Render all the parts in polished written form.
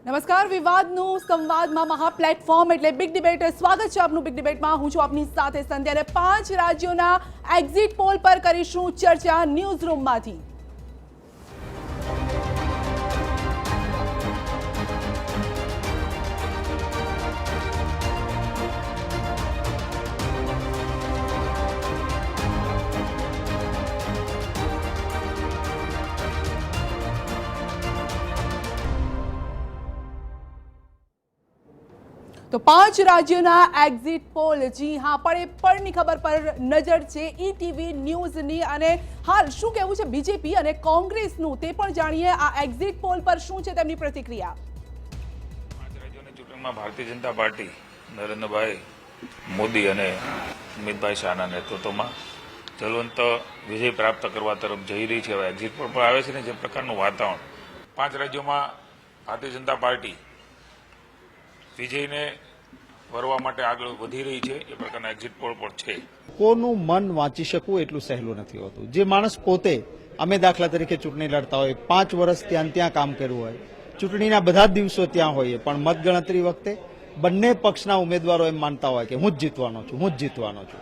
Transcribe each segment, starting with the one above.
નમસ્કાર વિવાદનું સંવાદમાં મહા પ્લેટફોર્મ એટલે બિગ ડિબેટ સ્વાગત છે આપનું બિગ ડિબેટમાં હું છું આપની સાથે સંધ્યા અને 5 રાજ્યોના એક્ઝિટ પોલ પર કરીશું ચર્ચા ન્યૂઝ રૂમમાંથી। तो 5 राज्यों एग्जिट पोल जी हाँ पड़े पड़नी खबर पर नजर है ईटीवी न्यूज नी अने हाल शू कहवुं छे बीजेपी अने कांग्रेस नु ते पण जाणीए आ एग्जिट पोल पर शू छे तेमनी प्रतिक्रिया। 5 राज्योनी चूंटणीमां भारतीय जनता पार्टी नरेन्द्रभाई मोदी अने अमितभाई शाहना नेतृत्वमां ज्वलंत विजय प्राप्त करवा तरफ जई रही है। एग्जिट पोल पर आवे छे ने जे प्रकारनुं वातावरण 5 राज्योमां भारतीय जनता पार्टी વિજયને વરવા માટે આગળ વધી રહી છે એ પ્રકારના એક્ઝિટ પોલ પર છે। કોનું મન વાંચી શકવું એટલું સહેલું નથી હોતું। જે માણસ પોતે અમે દાખલા તરીકે ચૂંટણી લડતા હોય 5 વર્ષ ત્યાં કામ કર્યું હોય ચૂંટણીના બધા જ દિવસો ત્યાં હોઈએ પણ મતગણતરી વખતે બંને પક્ષના ઉમેદવારો એમ માનતા હોય કે હું જ જીતવાનો છું।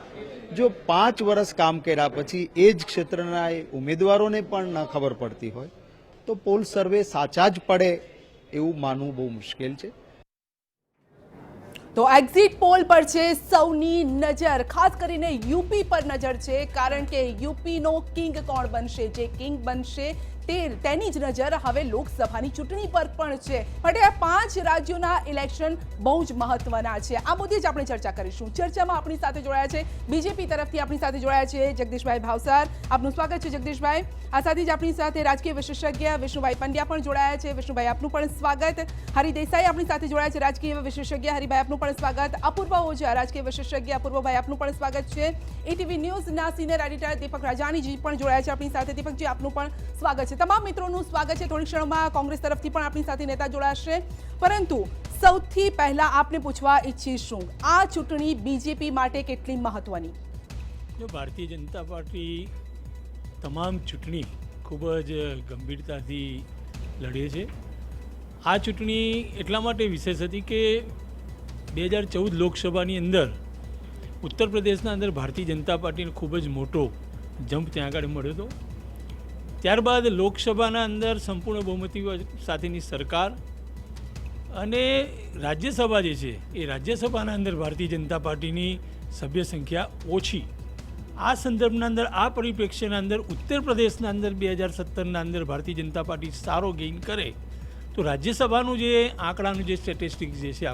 જો 5 વર્ષ કામ કર્યા પછી એ જ ક્ષેત્રના ઉમેદવારોને પણ ન ખબર પડતી હોય તો પોલ સર્વે સાચા જ પડે એવું માનવું બહુ મુશ્કેલ છે। तो एग्जिट पोल पर छे सौनी नजर खास करीने यूपी पर नजर छे कारण के यूपी नो किंग कोण बनशे जे किंग बनशे तेनी ज नजर हवे लोकसभानी चूंटणी पर पण छे। माटे आ 5 राज्योना इलेक्शन बहु ज महत्वना छे। आ मुद्दे ज आपणे चर्चा करीशुं। चर्चामां आपणी साथे जोडाया छे बीजेपी तरफथी आपणी साथे जोडाया छे जगदीशभाई भावसार। आपनुं स्वागत छे जगदीशभाई। आ साथे ज आपणी साथे राजकीय विशेषज्ञ विष्णुभाई पंड्या पण जोडाया छे। विष्णुभाई आपनुं पण स्वागत। हरि देसाई आपणी साथे जोडाया छे राजकीय विशेषज्ञ हरिभाई आपनुं पण स्वागत। अपूर्व ओझा राजकीय विशेषज्ञ अपूर्वभाई आपनुं पण स्वागत छे। ईटीवी न्यूज़ना सीनियर एडिटर दीपक राजानी जी पण जोडाया छे आपणी साथे। दीपक जी आपनुं पण स्वागत छे। तमाम मित्रों स्वागत है। थोड़ी क्षणों में कांग्रेस तरफ अपनी साथी नेता जोड़ाशे परंतु सौथी पहला आपने पूछवा इच्छीशुं आ चूंटणी बीजेपी माटे केटली महत्वनी। जो भारतीय जनता पार्टी तमाम चूंटणी खूब ज गंभीरताथी लड़े छे। आ चूंटणी एटला माटे विशेष हती के 2014 लोकसभानी अंदर उत्तर प्रदेशना अंदर भारतीय जनता पार्टी खूब ज मोटो जंप त्यां आगळ मळ्यो हतो। त्यारबाद लोकसभाना अंदर संपूर्ण बहुमती साथेनी सरकार अने राज्यसभा जे छे ए राज्यसभाना अंदर भारतीय जनता पार्टीनी सभ्य संख्या ओछी। आ संदर्भना अंदर आ परिप्रेक्ष्यना अंदर उत्तर प्रदेशना अंदर 2017 अंदर भारतीय जनता पार्टी सारो गेइन करे तो राज्यसभानुं जे आंकड़ानुं जे स्टेटिस्टिक्स जे छे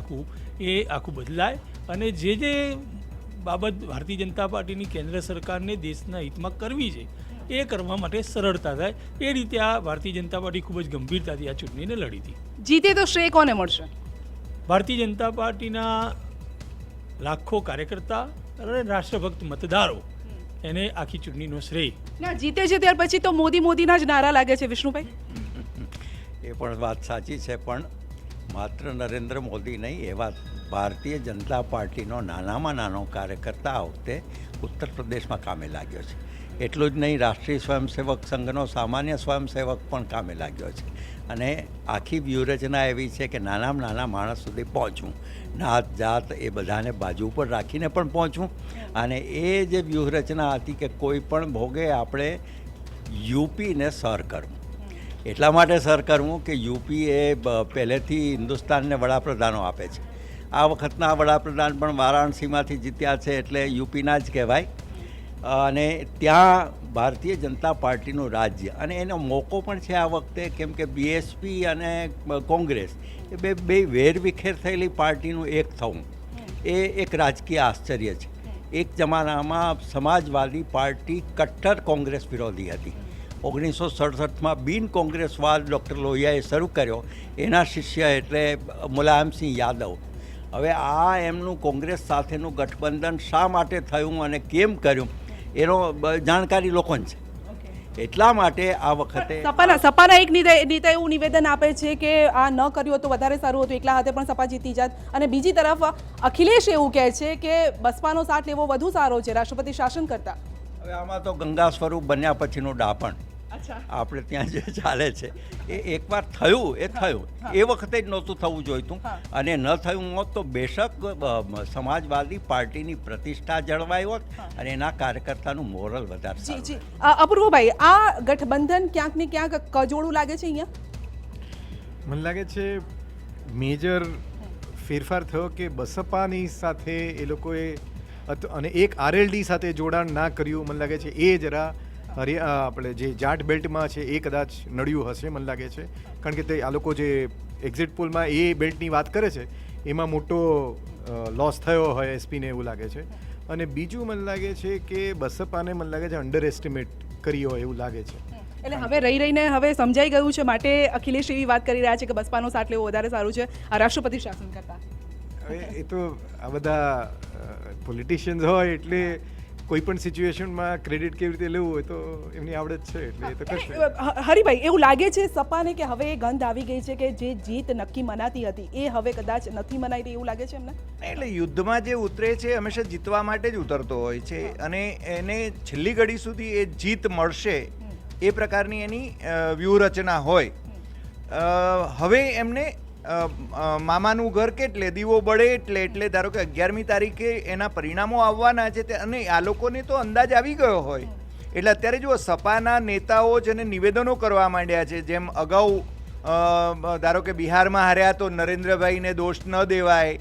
आखुं बदलाय अने जे बाबत भारतीय जनता पार्टीनी केंद्र सरकारने देशना हितमां करवी छे ए करवा माटे सरळता थाय ए रीते आ भारतीय जनता पार्टी खूब ज गंभीरताथी आ चूंटणीने लड़ी थी। जीते तो श्रेय कोने मळशे? भारतीय जनता पार्टीना लाखों कार्यकर्ता अने राष्ट्रभक्त मतदारो एने आखी चूंटणीनो श्रेय। ना जीते छे त्यार पछी तो मोदी मोदीना ज नारा लागे छे विष्णुभाई। એ પણ વાત સાચી છે પણ માત્ર નરેન્દ્ર મોદી નહીં એવા ભારતીય જનતા પાર્ટીનો નાનામાં નાનો કાર્યકર્તા આ વખતે ઉત્તર પ્રદેશમાં કામે लाग्यो છે। એટલું જ નહીં રાષ્ટ્રીય સ્વયંસેવક સંઘનો સામાન્ય સ્વયંસેવક પણ કામે लाग्यो છે અને આખી વ્યૂહરચના એવી છે કે નાનામાં નાના માણસ સુધી પહોંચવું નાત જાત એ બધાને બાજુ ઉપર રાખીને પણ પહોંચવું અને એ જે વ્યૂહરચના હતી કે કોઈ પણ ભોગે આપણે યુપીને સર કરવું। એટલા માટે સર કરવું કે યુપી એ પહેલેથી હિન્દુસ્તાનને વડાપ્રધાનો આપે છે। આ વખતના વડાપ્રધાન પણ વારાણસીમાંથી જીત્યા છે એટલે યુપીના જ કહેવાય અને ત્યાં ભારતીય જનતા પાર્ટીનું રાજ્ય અને એનો મોકો પણ છે આ વખતે કેમ કે બીએસપી અને કોંગ્રેસ એ બે વેરવિખેર થયેલી પાર્ટીનું એક થવું એ એક રાજકીય આશ્ચર્ય છે। એક જમાનામાં સમાજવાદી પાર્ટી કટ્ટર કોંગ્રેસ વિરોધી હતી। 1967માં બિન કોંગ્રેસવાદ ડૉક્ટર લોહિયાએ શરૂ કર્યો એના શિષ્ય એટલે મુલાયમસિંહ યાદવ। હવે આ એમનું કોંગ્રેસ સાથેનું ગઠબંધન શા માટે થયું અને કેમ કર્યું એનો જાણકારી લોકોને છે। એટલા માટે આ વખતે સપાના એક નેતા એવું નિવેદન આપે છે કે આ ન કર્યું હોત તો વધારે સારું હતું એકલા હાથે પણ સપા જીતી જાત અને બીજી તરફ અખિલેશ એવું કહે છે કે બસપાનો સાથ લેવો વધુ સારો છે રાષ્ટ્રપતિ શાસન કરતા। હવે આમાં તો ગંગા સ્વરૂપ બન્યા પછીનું ડાપણ અચ્છા. આપણે ત્યાં જે ચાલે છે એ એકવાર થયું એ થયું, એ વખતે જ નહોતું થવું જોઈતું. અને ન થયું હોત તો બેશક સમાજવાદી પાર્ટીની પ્રતિષ્ઠા જળવાઈ હોત અને એના કાર્યકર્તાનું મોરલ વધારે જી સારું જી અપૂર્વભાઈ, આ ગઠબંધન ક્યાંક ને ક્યાંક કજોડું લાગે છે અહીંયા? મને લાગે છે મેજર ફેરફાર થયો કે બસપાની સાથે એ લોકોએ અને એક આરએલડી સાથે જોડાણ ના કર્યું. મને લાગે છે એ જરા આપણે જે જાટ બેલ્ટમાં છે એ કદાચ નડ્યું હશે મને લાગે છે, કારણ કે તે આ લોકો જે એક્ઝિટ પોલમાં એ બેલ્ટની વાત કરે છે એમાં મોટો લોસ થયો હોય એસપીને એવું લાગે છે. અને બીજું મને લાગે છે કે બસપાને મને લાગે છે અંડર એસ્ટિમેટ કરી હોય એવું લાગે છે. એટલે હવે રહીને હવે સમજાઈ ગયું છે, માટે અખિલેશ એવી વાત કરી રહ્યા છે કે બસપાનો સાથ લેવો વધારે સારું છે આ રાષ્ટ્રપતિ શાસન કરતા. હવે એ તો આ બધા પોલિટિશિયન્સ હોય એટલે કોઈ પણ સિચ્યુએશનમાં ક્રેડિટ કેવી રીતે લેવું હોય તો એમની આવડત છે એટલે એ તો કરશે. હરિભાઈ, એવું લાગે છે સપાને કે હવે ગંધ આવી ગઈ છે કે જે જીત નક્કી મનાતી હતી એ હવે કદાચ નથી મનાઈ રહી, એવું લાગે છે એમને? એટલે યુદ્ધમાં જે ઉતરે છે હંમેશા જીતવા માટે જ ઉતરતો હોય છે અને એને છેલ્લી ઘડી સુધી એ જીત મળશે એ પ્રકારની એની વ્યૂહરચના હોય. હવે એમને મામાનું ઘર કેટલે દીવો બળે એટલે ધારો કે 11મી તારીખે એના પરિણામો આવવાના છે અને આ લોકોને તો અંદાજ આવી ગયો હોય. એટલે અત્યારે જુઓ સપાના નેતાઓ જેને નિવેદનો કરવા માંડ્યા છે, જેમ અગાઉ ધારો કે બિહારમાં હાર્યા તો નરેન્દ્રભાઈને દોષ ન દેવાય,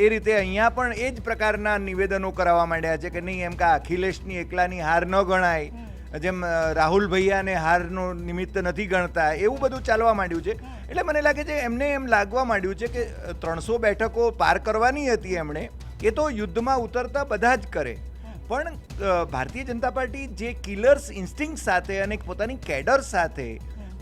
એ રીતે અહીંયા પણ એ જ પ્રકારના નિવેદનો કરાવવા માંડ્યા છે કે નહીં એમ કે અખિલેશની એકલાની હાર ન ગણાય, જેમ રાહુલ ભૈયાને હારનું નિમિત્ત નથી ગણતા, એવું બધું ચાલવા માંડ્યું છે. એટલે મને લાગે છે એમને એમ લાગવા માંડ્યું છે કે 300 બેઠકો પાર કરવાની હતી એમણે, એ તો યુદ્ધમાં ઉતરતા બધા જ કરે. પણ ભારતીય જનતા પાર્ટી જે કિલર્સ ઇન્સ્ટિંક્ટ સાથે અને પોતાની કેડર સાથે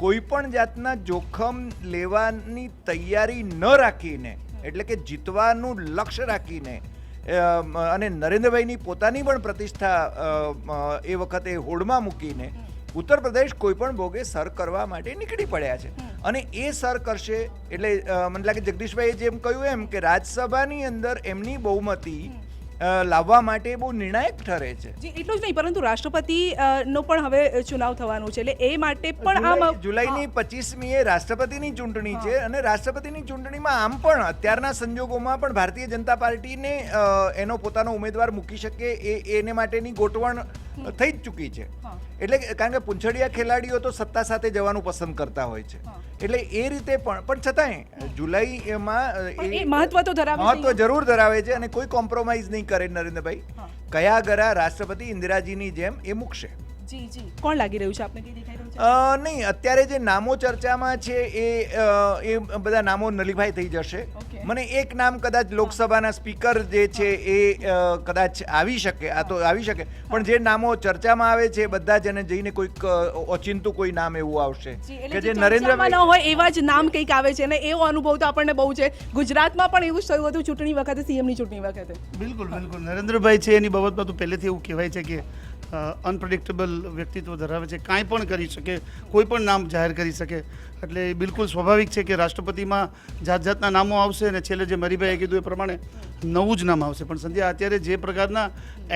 કોઈ પણ જાતના જોખમ લેવાની તૈયારી ન રાખીને, એટલે કે જીતવાનું લક્ષ્ય રાખીને અને નરેન્દ્રભાઈની પોતાની પણ પ્રતિષ્ઠા એ વખતે હોડમાં મૂકીને ઉત્તર પ્રદેશ કોઈ પણ ભોગે સર કરવા માટે નીકળી પડ્યા છે. અને એ સર કરશે એટલે મને લાગે જગદીશભાઈએ જેમ કહ્યું એમ કે રાજ્યસભાની અંદર એમની બહુમતી લાવવા માટે બહુ નિર્ણાયક ઠરે છે. જી, એટલું જ નહીં પરંતુ રાષ્ટ્રપતિ નો પણ હવે ચુનાવ થવાનું છે, એટલે એ માટે પણ આમ જુલાઈની 25મીએ રાષ્ટ્રપતિની ચૂંટણી છે અને રાષ્ટ્રપતિની ચૂંટણીમાં આમ પણ અત્યારના સંજોગોમાં પણ ભારતીય જનતા પાર્ટીને એનો પોતાનો ઉમેદવાર મૂકી શકે એને માટેની ગોઠવણ થઈ જ ચૂકી છે. એટલે કારણ કે પૂંછડિયા ખેલાડીઓ તો સત્તા સાથે જવાનું પસંદ કરતા હોય છે, એટલે એ રીતે પણ છતાંય જુલાઈમાં મહત્વ તો ધરાવે છે, મહત્વ જરૂર ધરાવે છે અને કોઈ કોમ્પ્રોમાઇઝ નહીં કરે નરેન્દ્રભાઈ. કયા ગરા રાષ્ટ્રપતિ ઇન્દિરાજીની જેમ એ મૂકશે. જી જી, કોણ લાગી રહ્યું છે આપને? કઈ દેખાઈ રહ્યું છે? નહીં, અત્યારે જે નામો ચર્ચામાં છે એ બધા નામો નલીફાઈ થઈ જશે. મને એક નામ કદાચ લોકસભાના સ્પીકર જે છે એ કદાચ આવી શકે, આ તો આવી શકે, પણ જે નામો ચર્ચામાં આવે છે બધા જ એને જઈને કોઈક ઓચિંતું કોઈ નામ એવું આવશે કે જે નરેન્દ્રભાઈ ન હોય એવા જ નામ કંઈક આવે છે અને એવો અનુભવ તો આપણને બહુ છે. ગુજરાતમાં પણ એવું જ થયું હતું ચૂંટણી વખતે, સીએમની ચૂંટણી વખતે. બિલકુલ બિલકુલ, નરેન્દ્રભાઈ છે એની બાબતમાં તો પહેલેથી એવું કહેવાય છે કે અનપ્રેડિક્ટેબલ વ્યક્તિત્વ ધરાવે છે, કાંઈ પણ કરી શકે, કોઈ પણ નામ જાહેર કરી શકે. એટલે બિલકુલ સ્વાભાવિક છે કે રાષ્ટ્રપતિમાં જાત જાતના નામો આવશે અને છેલ્લે જે મરીભાઈએ કીધું એ પ્રમાણે નવું જ નામ આવશે. પણ સંધ્યા, અત્યારે જે પ્રકારના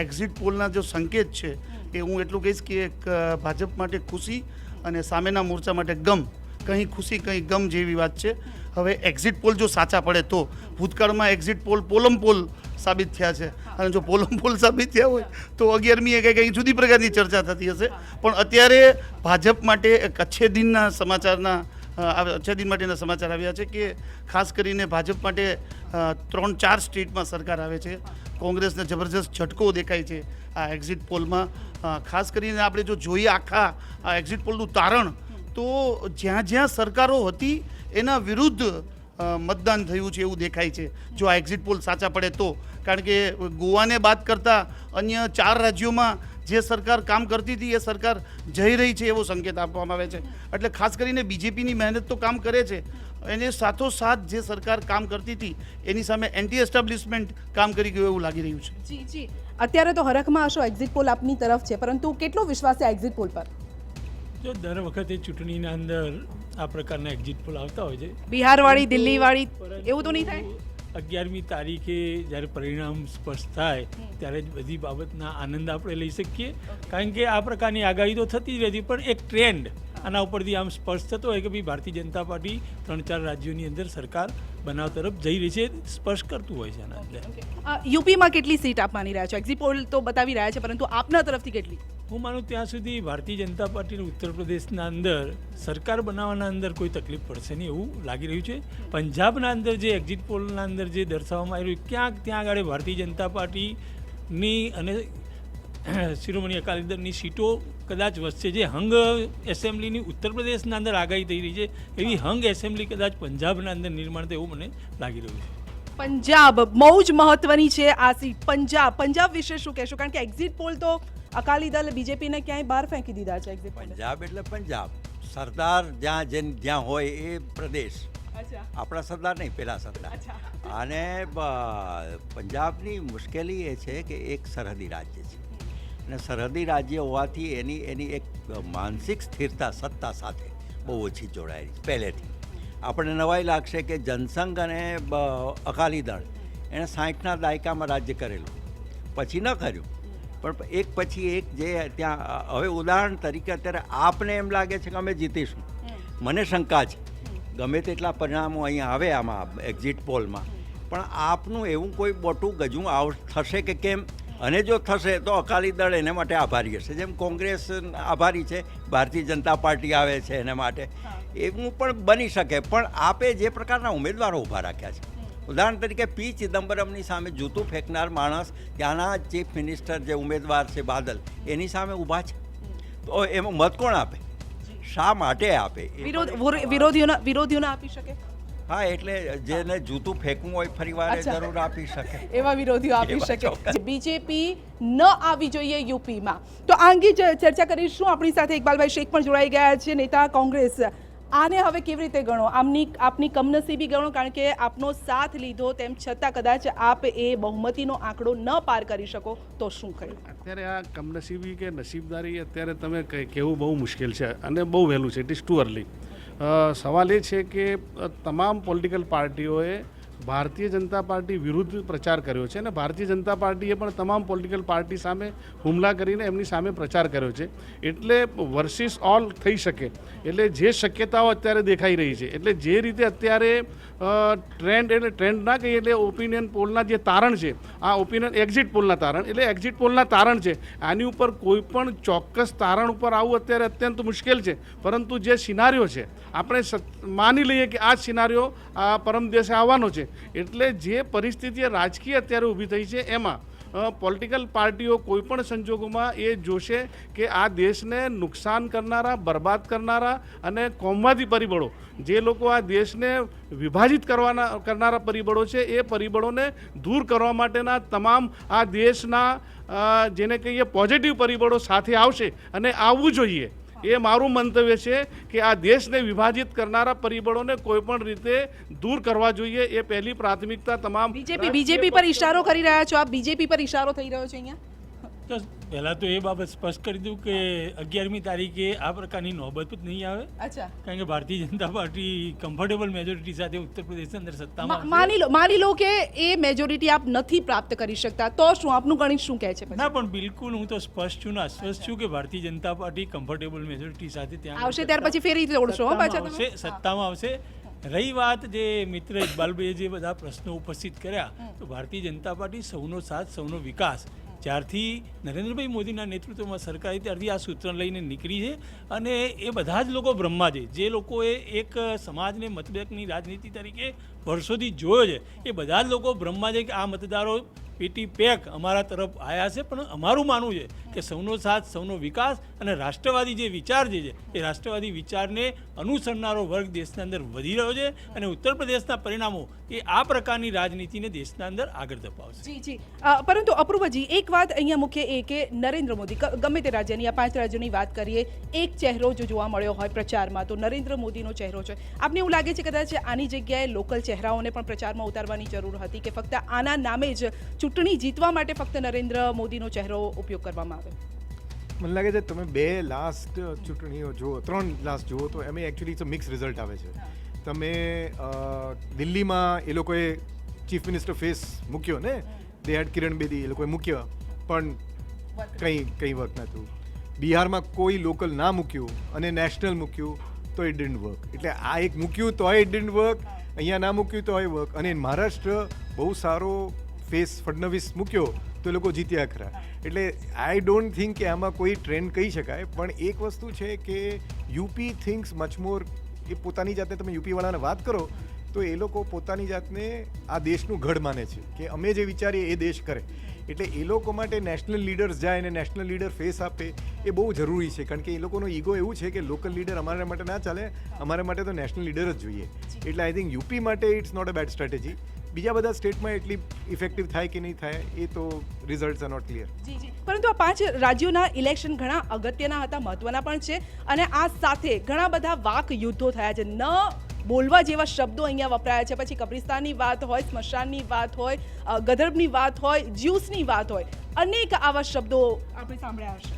એક્ઝિટ પોલના જો સંકેત છે એ હું એટલું કહીશ કે એક ભાજપ માટે ખુશી અને સામેના મોરચા માટે ગમ, કંઈ ખુશી કંઈ ગમ જેવી વાત છે. હવે એક્ઝિટ પોલ જો સાચા પડે તો, ભૂતકાળમાં એક્ઝિટ પોલ પોલમ પોલ સાબિત થયા છે અને જો પોલમ પોલ સાબિત થયા હોય તો 11મીએ કંઈ જુદી પ્રકારની ચર્ચા થતી હશે. પણ અત્યારે ભાજપ માટે એક અચ્છે દિનના સમાચારના અચ્છે દિન માટેના સમાચાર આવ્યા છે કે ખાસ કરીને ભાજપ માટે 3-4 સ્ટેટમાં સરકાર આવે છે. કોંગ્રેસને જબરજસ્ત ઝટકો દેખાય છે આ એક્ઝિટ પોલમાં. ખાસ કરીને આપણે જો જોઈએ આખા આ એક્ઝિટ પોલનું તારણ, તો જ્યાં જ્યાં સરકારો હતી એના વિરુદ્ધ મતદાન થયું છે એવું દેખાય છે જો આ એક્ઝિટ પોલ સાચા પડે તો. કારણ કે ગોવાને બાદ કરતાં અન્ય 4 રાજ્યોમાં જે સરકાર કામ કરતી હતી એ સરકાર જઈ રહી છે એવો સંકેત આપવામાં આવે છે. એટલે ખાસ કરીને બીજેપીની મહેનત તો કામ કરે છે, એને સાથોસાથ જે સરકાર કામ કરતી હતી એની સામે એન્ટી એસ્ટાબ્લિશમેન્ટ કામ કરી ગયું એવું લાગી રહ્યું છે. જી જી, અત્યારે તો હરખમાં હશો એક્ઝિટ પોલ આપની તરફ છે, પરંતુ કેટલો વિશ્વાસ છે એક્ઝિટ પોલ પર? જો દર વખતે ચૂંટણીના અંદર આ પ્રકારના એક્ઝિટ પોલ આવતા હોય છે, બિહારવાળી, દિલ્હીવાળી, એવું તો નહીં થાય? 11મી તારીખે જ્યારે પરિણામ સ્પષ્ટ થાય ત્યારે જ બધી બાબતના આનંદ આપણે લઈ શકીએ, કારણ કે આ પ્રકારની આગાહી તો થતી જ રહેતી, પણ એક ટ્રેન્ડ આના ઉપરથી આમ સ્પષ્ટ થતો હોય કે ભાઈ ભારતીય જનતા પાર્ટી 3-4 રાજ્યોની અંદર સરકાર બનાવ તરફ જઈ રહી છે, સ્પષ્ટ કરતું હોય છે આના અંદર. યુપીમાં કેટલી સીટ આપ માની રહ્યા છો? એક્ઝિટ પોલ તો બતાવી રહ્યા છે, પરંતુ આપના તરફથી કેટલી? હું માનું ત્યાં સુધી ભારતીય જનતા પાર્ટીને ઉત્તર પ્રદેશના અંદર સરકાર બનાવવાના અંદર કોઈ તકલીફ પડશે નહીં એવું લાગી રહ્યું છે. પંજાબના અંદર જે એક્ઝિટ પોલના અંદર જે દર્શાવવામાં આવી રહ્યું ક્યાંક ત્યાં આગળ ભારતીય જનતા પાર્ટીની અને શિરોમણી અકાલી દળની સીટો કદાચ વધશે. જે હંગ એસેમ્બલીની ઉત્તર પ્રદેશના અંદર આગાહી થઈ રહી છે એવી હંગ એસેમ્બલી કદાચ પંજાબના અંદર નિર્માણ થાય એવું મને લાગી રહ્યું છે. પંજાબ બહુ જ મહત્વની છે આ સીટ. પંજાબ વિશે શું કહેશો? કારણ કે એક્ઝિટ પોલ તો અકાલી દળ બીજેપીને ક્યાંય બહાર ફેંકી દીધા છે. એક્ઝિટ પોલ પંજાબ એટલે પંજાબ, સરદાર જ્યાં હોય એ પ્રદેશ. આપણા સરદાર નહીં, પેલા સરદાર. અને પંજાબની મુશ્કેલી એ છે કે એક સરહદી રાજ્ય છે અને સરહદી રાજ્ય હોવાથી એની એક માનસિક સ્થિરતા સત્તા સાથે બહુ ઓછી જોડાયેલી પહેલેથી. આપણને નવાઈ લાગશે કે જનસંઘ અને અકાલી દળ એણે 60ના દાયકામાં રાજ્ય કરેલું, પછી ન કર્યું, પણ એક પછી એક જે ત્યાં હવે ઉદાહરણ તરીકે અત્યારે આપને એમ લાગે છે કે અમે જીતીશું, મને શંકા છે ગમે તેટલા પરિણામો અહીંયા આવે આમાં એક્ઝિટ પોલમાં, પણ આપનું એવું કોઈ મોટું ગજું થશે કે કેમ? અને જો થશે તો અકાલી દળ એને માટે આભારી હશે, જેમ કોંગ્રેસ આભારી છે ભારતીય જનતા પાર્ટી આવે છે એને માટે, એવું પણ બની શકે. પણ આપે જે પ્રકારના ઉમેદવારો ઊભા રાખ્યા છે, ઉદાહરણ તરીકે પી ચિદમ્બરમની સામે જૂતું ફેંકનાર માણસ ત્યાંના ચીફ મિનિસ્ટર જે ઉમેદવાર છે બાદલ, એની સામે ઊભા છે, તો એમાં મત કોણ આપે? શા માટે આપે? વિરોધીઓને આપી શકે? હા, એટલે જેને જૂતું ફેંકવું હોય ફરીવાર જરૂર આપી શકે, એવા વિરોધીઓ આપી શકે. બીજેપી ન આવી જોઈએ યુપીમાં, તો આ અંગે ચર્ચા કરીશું. આપણી સાથે ઇકબાલભાઈ શેખ પણ જોડાઈ ગયા છે, નેતા કોંગ્રેસ. આને હવે કેવી રીતે ગણો? આપની કમનસીબી ગણો, કારણ કે આપનો સાથ લીધો તેમ છતાં કદાચ આપ એ બહુમતીનો આંકડો ન પાર કરી શકો તો શું કહ્યું? અત્યારે આ કમનસીબી કે નસીબદારી અત્યારે તમે કહેવું બહુ મુશ્કેલ છે અને બહુ વહેલું છે. It is too early. સવાલ એ છે કે તમામ પોલિટિકલ પાર્ટીઓએ ભારતીય જનતા પાર્ટી વિરુદ્ધ પ્રચાર કર્યો છે અને ભારતીય જનતા પાર્ટીએ પણ તમામ પોલિટિકલ પાર્ટી સામે હુમલા કરીને એમની સામે પ્રચાર કર્યો છે. એટલે વર્સિસ ઓલ થઈ શકે, એટલે જે શક્યતાઓ અત્યારે દેખાઈ રહી છે, એટલે જે રીતે અત્યારે ટ્રેન્ડ, એટલે ટ્રેન્ડ ના કહીએ, એટલે ઓપિનિયન પોલના જે તારણ છે, આ ઓપિનિયન એક્ઝિટ પોલના તારણ, એટલે એક્ઝિટ પોલના તારણ છે. આની ઉપર કોઈ પણ ચોક્કસ તારણ ઉપર આવવું અત્યારે અત્યંત મુશ્કેલ છે, પરંતુ જે સિનારીઓ છે આપણે માની લઈએ કે આ સિનારીઓ આ પરમ દિવસે આવવાનો છે. એટલે જે પરિસ્થિતિ રાજકીય અત્યારે ઊભી થઈ છે એમાં પોલિટિકલ પાર્ટીઓ કોઈ પણ સંજોગોમાં એ જોશે કે આ દેશને નુકસાન કરનારા, બરબાદ કરનારા અને કોમવાદી પરિબળો, જે લોકો આ દેશને વિભાજિત કરનારા પરિબળો છે, એ પરિબળોને દૂર કરવા માટેના તમામ આ દેશના જેને કહીએ પોઝિટિવ પરિબળો સાથે આવશે અને આવવું જોઈએ. એ મારું મંતવ્ય છે કે આ દેશને વિભાજિત કરનારા પરિબળોને કોઈ પણ રીતે દૂર કરવા જોઈએ. એ પહેલી પ્રાથમિકતા તમામ. બીજેપી પર ઇશારો કરી રહ્યા છો આપ? બીજેપી પર ઇશારો થઈ રહ્યો છે અહીંયા? તો પહેલાં તો એ બાબત સ્પષ્ટ કરી દઉં કે 11મી તારીખે આ પ્રકારની નોબત જ નહીં આવે. અચ્છા. કારણ કે Bharatiya Janata party comfortable majority સાથે ઉત્તર પ્રદેશની અંદર સત્તામાં માની લો કે એ મેજોરિટી આપ નથી પ્રાપ્ત કરી શકતા, તો શું આપનું ગણિત શું કહે છે? ના, પણ બિલકુલ હું તો સ્પષ્ટ છું ને અસ્પષ્ટ છું કે Bharatiya Janata party comfortable majority સાથે ત્યાં આવશે, ત્યાર પછી ફેરી તોડશો સત્તામાં આવશે. રહી વાત જે મિત્ર ઇકબાલભાઈએ જે બધા પ્રશ્નો ઉપસ્થિત કર્યા, તો ભારતીય જનતા પાર્ટી સૌનો સાથ, સૌનો વિકાસ, જ્યારથી નરેન્દ્રભાઈ મોદીના નેતૃત્વમાં સરકાર આવી ત્યારથી આ સૂત્ર લઈને નીકળી છે. અને એ બધા જ લોકો બ્રહ્મા છે, જે લોકોએ એક સમાજને મતબેંકની રાજનીતિ તરીકે વર્ષોથી જોયો છે, એ બધા જ લોકો બ્રહ્મા છે કે આ મતદારો પેટી પેક અમારા તરફ આવ્યા છે. પણ અમારું માનવું છે કે સૌનો સાથ, સૌનો વિકાસ અને રાષ્ટ્રવાદી જે વિચાર જે છે એ રાષ્ટ્રવાદી વિચારને અનુસરનારો વર્ગ દેશના અંદર વધી રહ્યો છે અને ઉત્તર પ્રદેશના પરિણામો એ આ પ્રકારની રાજનીતિને દેશના અંદર આગળ ધપાવશે. જી જી. પરંતુ અપૂર્વજી, એક વાત અહીંયા મુખ્ય એ કે નરેન્દ્ર મોદી, ગમે તે રાજ્યની, આ 5 રાજ્યોની વાત કરીએ, એક ચહેરો જો જોવા મળ્યો હોય પ્રચારમાં તો નરેન્દ્ર મોદીનો ચહેરો છે. આપને એવું લાગે છે કદાચ આની જગ્યાએ લોકલ ચહેરાઓને પણ પ્રચારમાં ઉતારવાની જરૂર હતી કે ફક્ત આના નામે જ ચૂંટણી જીતવા માટે ફક્ત નરેન્દ્ર મોદીનો ચહેરો ઉપયોગ કરવામાં આવે? મને લાગે છે તમે 2 લાસ્ટ ચૂંટણીઓ જુઓ, 3 લાસ્ટ જુઓ, તો એમ એકચ્યુઅલી મિક્સ રિઝલ્ટ આવે છે. તમે દિલ્હીમાં એ લોકોએ ચીફ મિનિસ્ટર ફેસ મૂક્યો ને, દે હેડ કિરણ બેદી, એ લોકોએ મૂક્યો પણ કંઈ વર્ક નહોતું. બિહારમાં કોઈ લોકલ ના મૂક્યું અને નેશનલ મૂક્યું તો ઇટ ડિડન્ટ વર્ક. એટલે આ એક મૂક્યું તો ઇટ ડિડન્ટ વર્ક, અહીંયા ના મૂક્યું તો વર્ક. અને મહારાષ્ટ્ર બહુ સારો ફેસ ફડણવીસ મૂક્યો તો એ લોકો જીત્યા ખરા. એટલે આઈ ડોન્ટ થિંક કે આમાં કોઈ ટ્રેન્ડ કહી શકાય. પણ એક વસ્તુ છે કે યુપી થિંક્સ મચ મોર, એ પોતાની જાતને તમે યુપીવાળાને વાત કરો તો એ લોકો પોતાની જાતને આ દેશનું ગઢ માને છે કે અમે જે વિચારીએ એ દેશ કરે. એટલે એ લોકો માટે નેશનલ લીડર્સ જાય અને નેશનલ લીડર ફેસ આપે એ બહુ જરૂરી છે. કારણ કે એ લોકોનો ઈગો એવું છે કે લોકલ લીડર અમારા માટે ના ચાલે, અમારા માટે તો નેશનલ લીડર જ જોઈએ. એટલે આઈ થિંક યુપી માટે it's not a bad strategy. બીજા બધા સ્ટેટમાં એટલી ઇફેક્ટિવ થાય કે નહીં થાય એ તો રિઝલ્ટ્સ આર નોટ ક્લિયર. જી જી, પરંતુ આ 5 રાજ્યોના ઇલેક્શન ઘણા અગત્યના હતા, મહત્વના પણ છે, અને આ સાથે ઘણા બધા વાક યુદ્ધો થયા છે. ન બોલવા જેવા શબ્દો અહીંયા વપરાયા છે. પછી કબ્રિસ્તાનની વાત હોય, સ્મશાનની વાત હોય, ગધર્બની વાત હોય, જ્યુસની વાત હોય, અનેક આવા શબ્દો આપણે સાંભળ્યા હશે.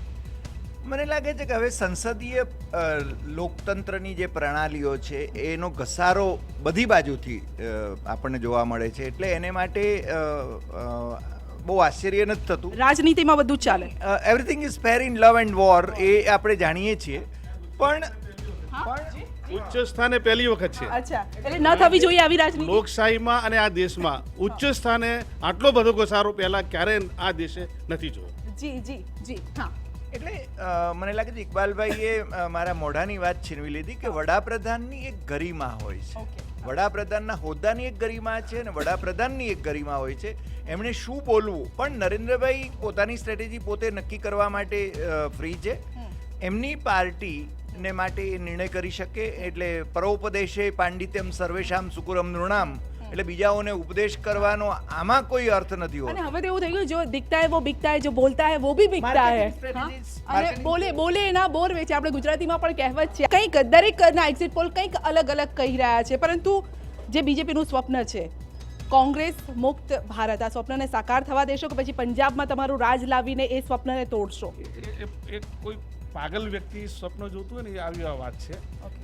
મને લાગે છે કે હવે સંસદીય લોકતંત્રની જે પ્રણાલીઓ છે એનો ઘસારો બધી બાજુથી આપણને જોવા મળે છે. એટલે એને માટે બહુ આશ્ચર્ય નથી થતું. રાજનીતિમાં બધું જ ચાલે, everything is fair in love and war, એ આપણે જાણીએ છીએ. પણ ઉચ્ચ સ્થાને પહેલી વખત છે અચ્છા, એટલે ન થવી જોઈએ આવી રાજનીતિ લોકશાહીમાં અને આ દેશમાં. ઉચ્ચ સ્થાને આટલો બધો ઘસારો પહેલા ક્યારે આ દેશે નથી જોયો. જી જી જી, હા. એટલે મને લાગે છે ઇકબાલભાઈએ મારા મોઢાની વાત છીનવી લીધી કે વડાપ્રધાનની એક ગરિમા હોય છે, વડાપ્રધાનના હોદ્દાની એક ગરિમા છે અને વડાપ્રધાનની એક ગરિમા હોય છે. એમણે શું બોલવું પણ નરેન્દ્રભાઈ પોતાની સ્ટ્રેટેજી પોતે નક્કી કરવા માટે ફ્રી છે. એમની પાર્ટી ને માટે એ નિર્ણય કરી શકે. એટલે પરોપદેશે પાંડિત્યમ સર્વેશામ સુકુરમ નૃણામ, એટલે બીજાઓને ઉપદેશ કરવાનો આમાં કોઈ અર્થ નથી હોતો. અને હવે તો એવું થઈ ગયું, જો દિખતા હે વો બિકતા હે, જો બોલતા હે વો ભી બિકતા હે. અને બોલે એના બોર વેચે, આપણે ગુજરાતીમાં પણ કહેવત છે. કંઈક દરેકના એક્ઝિટ પોલ કંઈક અલગ અલગ કહી રહ્યા છે, પરંતુ જે બીજેપીનું સ્વપ્ન છે કોંગ્રેસ મુક્ત ભારત, આ સ્વપ્નને સાકાર થવા દેશો કે પછી પંજાબમાં તમારું રાજ લાવીને એ સ્વપ્નને તોડશો? એ કોઈ પાગલ વ્યક્તિ સ્વપ્ન જોતું હોય ને એ આવી વાત છે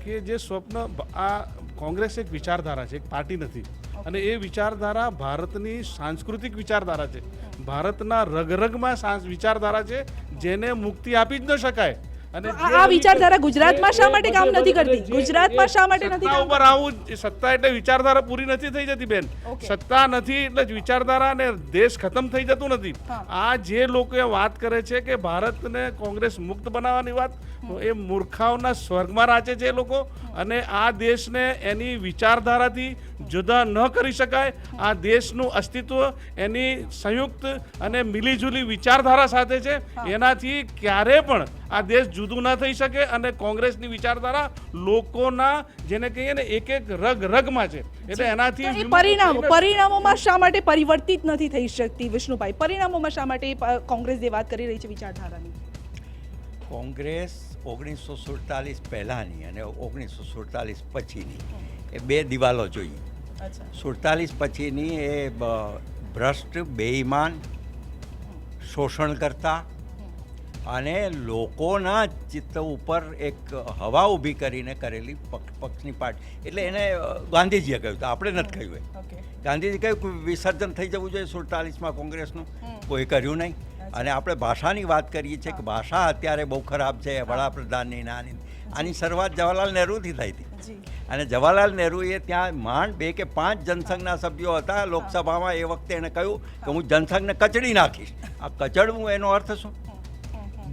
કે જે સ્વપ્ન, આ કોંગ્રેસ એક વિચારધારા છે, એક પાર્ટી નથી. અને એ વિચારધારા ભારતની સાંસ્કૃતિક વિચારધારા છે, ભારતના રગરગમાં વિચારધારા છે, જેને મુક્તિ આપી જ ન શકાય. અને આ વિચારધારા ગુજરાતમાં શા માટે કામ નથી કરતી? ગુજરાતમાં શા માટે નથી સત્તા ઉપર આવું? સત્તા એટલે વિચારધારા પૂરી નથી થઈ જતી બેન. સત્તા નથી એટલે વિચારધારા અને દેશ ખતમ થઈ જતું નથી. આ જે લોકો વાત કરે છે કે ભારતને કોંગ્રેસ મુક્ત બનાવવાની વાત, એ મૂર્ખાઓના સ્વર્ગમાં રાચે છે એ લોકો. અને આ દેશને એની વિચારધારાથી જુદા ન કરી શકાય. આ દેશનું અસ્તિત્વ એની સંયુક્ત અને મિલીજુલી વિચારધારા સાથે છે. એનાથી ક્યારે પણ આ દેશ જુદું ના થઈ શકે. અને કોંગ્રેસની વિચારધારા લોકોના, જેને કહીએ ને, એક એક રગમાં છે. એટલે એનાથી પરિણામોમાં શા માટે પરિવર્તિત નથી થઈ શકતી વિષ્ણુભાઈ? પરિણામોમાં શા માટે કોંગ્રેસ જે વાત કરી રહી છે વિચારધારાની? કોંગ્રેસ 1947 પહેલાંની અને 1947 પછીની એ બે દિવાલો જોઈએ. 47 પછીની એ ભ્રષ્ટ, બેઈમાન, શોષણ કરતા અને લોકોના ચિત્ત ઉપર એક હવા ઊભી કરીને કરેલી પક્ષની પાર્ટી. એટલે એને ગાંધીજીએ કહ્યું હતું, આપણે નથી કહ્યું. ગાંધીજી કહ્યું કે વિસર્જન થઈ જવું જોઈએ 47માં કોંગ્રેસનું, કોઈ કર્યું નહીં. અને આપણે ભાષાની વાત કરીએ છીએ કે ભાષા અત્યારે બહુ ખરાબ છે વડાપ્રધાનની. આની શરૂઆત જવાહરલાલ નહેરુથી થઈ હતી. અને જવાહરલાલ નહેરુએ ત્યાં માંડ 2 કે 5 જનસંઘના સભ્યો હતા લોકસભામાં. એ વખતે એણે કહ્યું કે હું જનસંઘને કચડી નાખીશ. આ કચડવું એનો અર્થ શું?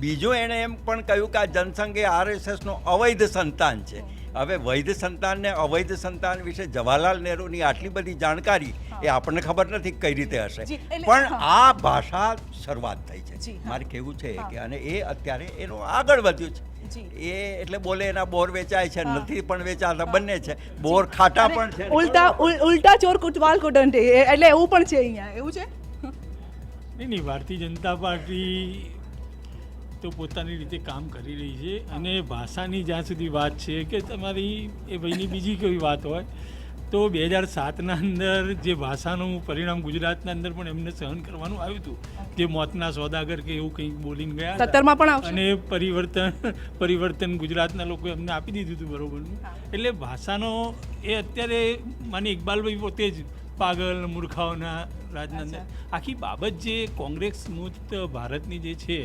બીજું એણે એમ પણ કહ્યું કે આ જનસંઘ એ RSSનું અવૈધ સંતાન છે. હવે વૈધ સંતાન ને અવૈધ સંતાન વિશે જવાહરલાલ નહેરુની આટલી બધી જાણકારી એ આપણને ખબર નથી કઈ રીતે હશે. પણ આ ભાષા શરૂઆત થઈ છે, મારે કહેવું છે કે. અને એ અત્યારે એનું આગળ વધ્યું છે. એ એટલે બોલે એના બોર વેચાય છે, નથી પણ વેચાતા, બંને છે. બોર ખાટા પણ છે. ઉલટા ચોર કુટવાલ કુટંટે, એટલે એવું પણ છે અહીંયા. એવું છે નહીં, ભારતીય જનતા પાર્ટી તો પોતાની રીતે કામ કરી રહી છે. અને ભાષાની જ્યાં સુધી વાત છે કે તમારી એ ભાઈની બીજી કોઈ વાત હોય તો 2007ના અંદર જે ભાષાનું પરિણામ ગુજરાતના અંદર પણ એમને સહન કરવાનું આવ્યું હતું, જે મોતના સોદાગર કે એવું કંઈક બોલીને ગયા 17માં પણ આવશે. અને પરિવર્તન ગુજરાતના લોકો એમને આપી દીધું હતું બરોબરનું. એટલે ભાષાનો એ અત્યારે માની ઇકબાલભાઈ પોતે જ પાગલ મૂર્ખાઓના રાજના અંદર આખી બાબત જે કોંગ્રેસ મુક્ત ભારતની જે છે